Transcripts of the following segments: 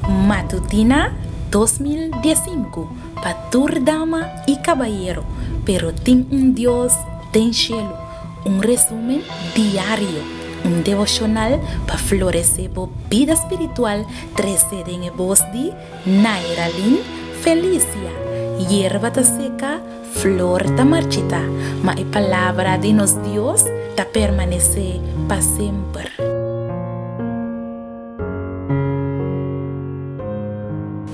Matutina 2015 para toda dama y caballero, pero tem Dios tem cielo. Resumen diario, devocional para florecer por vida espiritual. 13 en voz de Nairalin Felicia. Hierba ta seca, flor ta marchita, mas a palavra de nos Dios ta permanece para sempre.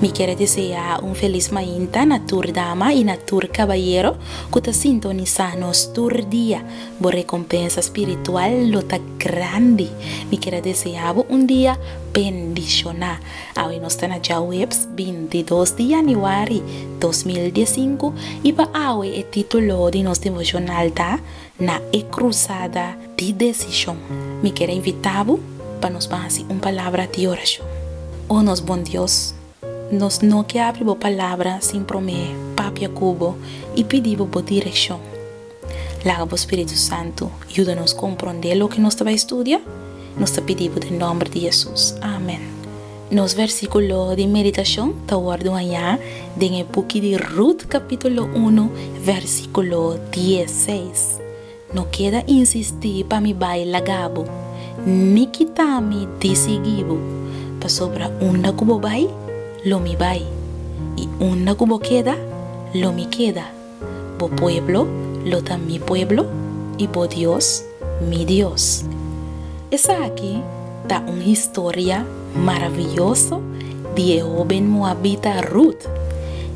Me quero desejar feliz manhã na tur dama e na tur caballero que está sintonizando tur dia. Bo recompensa espiritual lota grande. Me quero desejar dia bendicionar. Hoje nós estamos na webs 22 de janeiro 2015 e para hoje o título de nosso devocional tá na cruzada de decisão. Me quero invitar para nos fazer palavra de oração. Oh, nosso bom Deus, nós não que abre a palavra sem prometer, papia cubo e pedir a direção. Laga o Espírito Santo, ajuda-nos a compreender o que nós estamos estudando. Nós te pedimos em nome de Jesus. Amém. Nos versículos de meditação, está guardado amanhã, em book de Ruth, capítulo 1, versículo 16. Não queda insistir para me bailar gabo, nem quitar-me de seguibo, para sobra onda cubo bai, lo mi bai, y onda cubo queda, lo mi queda. Bo pueblo, lo ta mi pueblo, y bo Dios, mi Dios. Esa aquí está una historia maravillosa de joven moabita Ruth,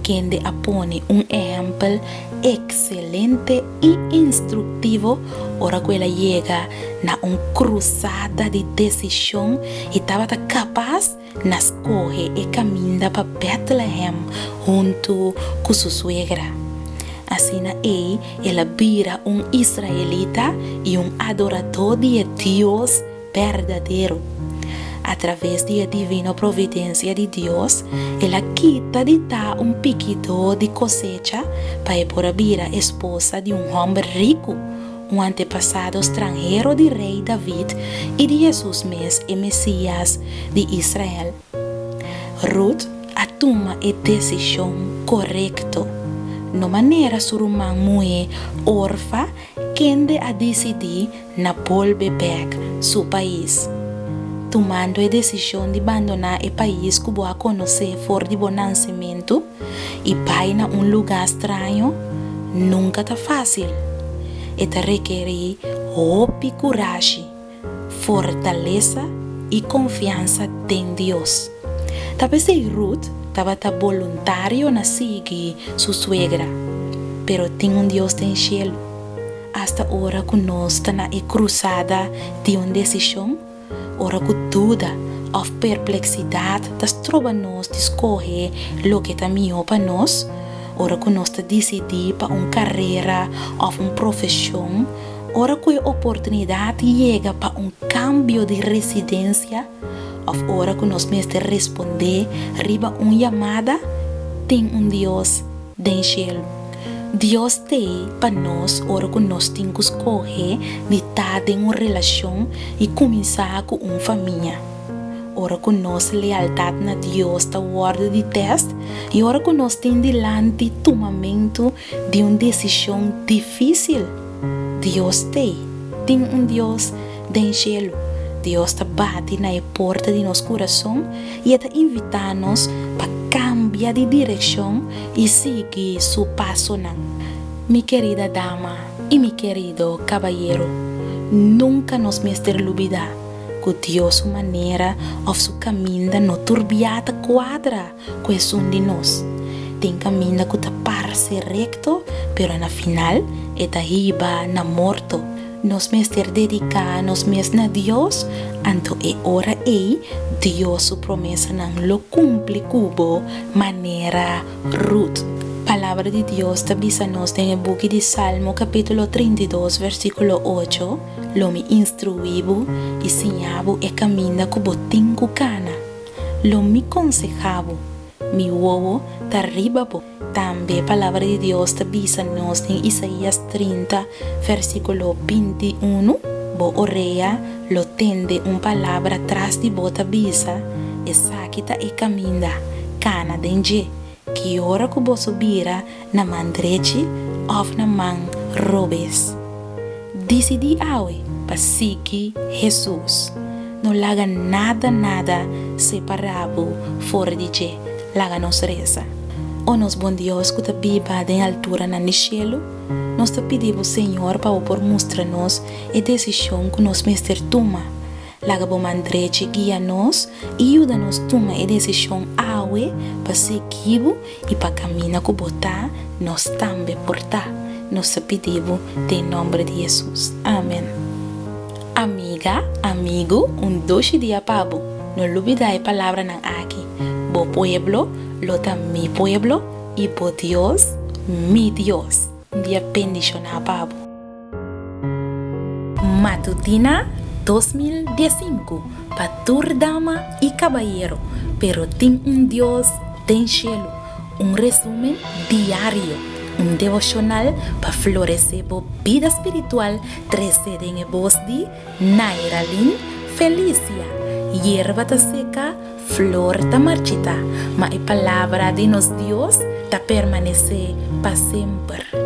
quien de apone un ejemplo excelente y instructivo. Ahora que ella llega a una cruzada de decisión y estaba capaz de escoger y caminar para Bethlehem junto con su suegra. Así ella vira un israelita y un adorador de Dios verdadero. A través de la divina providencia de Dios, ella quita de dar un piquito de cosecha para poder vir a esposa de un hombre rico, un antepasado extranjero de rey David y de Jesús el Mesías de Israel. Ruth toma la decisión correcta. No manera surumang mujer orfa quien de a decidir na volver back su país. Tomando a decisión de abandonar el país que voy a conocer for de buen nacimiento y para un lugar extraño, nunca está fácil. Esta requiere hope, coraje, fortaleza y confianza en Dios. Tal vez Ruth estaba voluntario na seguir su suegra, pero tiene un Dios en cielo. Hasta ahora que nos está na cruzada de una decisión, ahora que duda o perplexidad das trova-nos de escoger lo que está mejor para nos, ahora que nos está decidir para una carrera o una profesión, ahora que la oportunidad llega para un cambio de residencia, ahora que nos mete responder arriba una llamada, tem un Dios del cielo. Dios te para nós, ahora que nós temos que escolher de estar em uma relação e começar com uma família. Ahora que nós lealdade na Deus está guarda de teste e ahora que nós temos delante tomamento de uma decisão difícil. Deus tem Deus del cielo. Deus está bate na porta de nosso coração e está invitando-nos para cambiar de direção e seguir seu passo. Mi querida dama e mi querido caballero, nunca nos mester olvidar que Deus sua maneira ou seu caminho não turbiata quadra com um de nós. Tem caminho que está parece recto, pero na final está riba na morto. Nos mester dedicar nos mes na Dios, anto e ora Dios su promesa nan lo cumple cubo manera Ruth. Palabra de Dios te avisa-nos en el book de Salmo capítulo 32 versículo 8. Lo me instruivo y enseñavo e camina como tengo cana. Lo me consejavo, mi huevo te arribabo. También palabra de Dios te avisa-nos en Isaías 30 versículo 21. Bo orea lo tende palabra tras de bota avisa sakita e caminda, cana denje, que ora que você subira na mandrechi of na man robes. Decidi awe pasiki Jesus. Não laga nada separado fora de je, laga nos reza. O nos bom Deus que te biba de altura na cielo, nós te pedimos Senhor para por mostrar-nos a decisão que nos mestre toma. Laga bom mandrechi guia nos e ajuda-nos toma a decisão awe para seguir e para caminhar com botar, nós também portar. Nós te pedimos em nome de Jesus. Amém. Amiga, amigo, doce dia pabo. No olvidar a palavra nan aqui. Bo pueblo, lota mi pueblo, y bo Dios, mi Dios. Dia bendicionado pabo. Matutina 2015 para dama y caballero, pero tem Dios tem cielo. Resumen diario. Devocional para florecer a vida espiritual, 13 en voz de Nairalyn Felicia. Hierba ta seca, flor ta marchita, mas a palavra de nos Dios ta permanece para sempre.